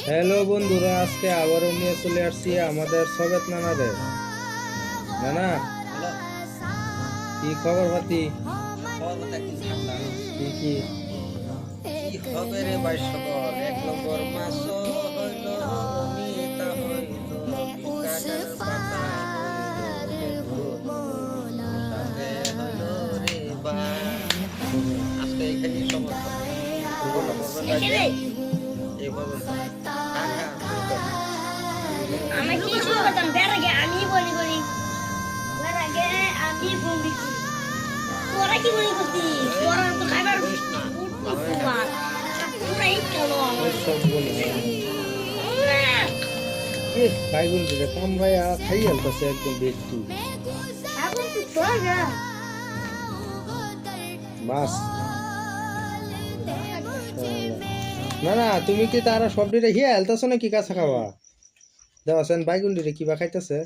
Hello বন্ধুরা, আজকে আবারও নিয়ে চলে আসছি আমাদের সবেত নানারে। নানা, কি খবর পাতি? কি কি হবে রে ভাই সকল, এক নম্বর মাস হইল মিতা হইল বিকানের পাতা সাথে হইল রে বা। আজকে এখানে আমি কি শুরু করতাম তার আগে আমি বলি বলি তার আগে আমি বলি তোরা কি বলি করতিস তোরা তো খাবার পুরাই চলো সব বলি বাইগুন দিতে কাম ভাই খাই আলতাছে একদম বেশি এখন তো তোরা মাছ। না না, তুমি কি তারা সব দিলে হিয়া আলতাছো নাকি কাঁচা খাওয়া দেওয়াছেন? বাইগুন দিলে কিবা খাইতেছে?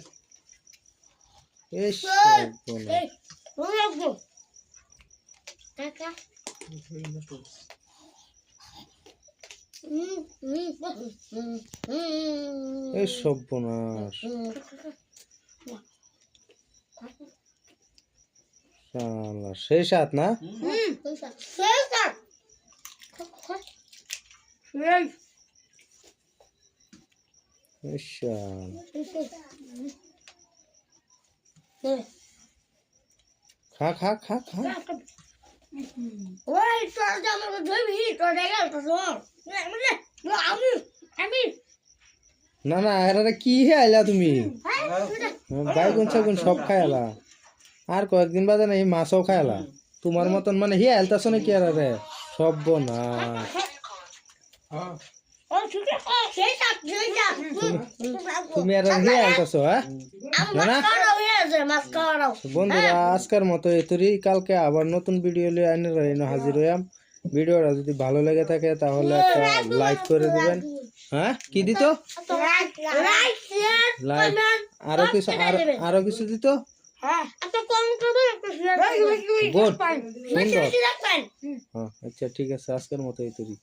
এই সর্বনাশ, শালা সেই সাত না। খা খা খা খা। ওই তোর জামার ধরবি তোর জায়গা তো আমি না না, এরা কি হে আইলা তুমি? বাইগুন ছাগুন সব খাইলা, আর কয়েকদিন বাদে না এই মাছও খাইলা। তোমার মতন মানে হে আলতাছ নাকি? আর রে সব না, তুমি আর হে আলতাছ? হ্যাঁ না বন্ধুরা, আজকের মতো এতরি। কালকে আবার নতুন ভিডিও নিয়ে হাজির হইয়াম। ভিডিওটা যদি ভালো লেগে থাকে তাহলে একটা লাইক করে দিবেন। হ্যাঁ কি দিত? লাইক, আরো কিছু দিত। গুড, সুন্দর। আচ্ছা ঠিক আছে, আজকের মতো এতরি।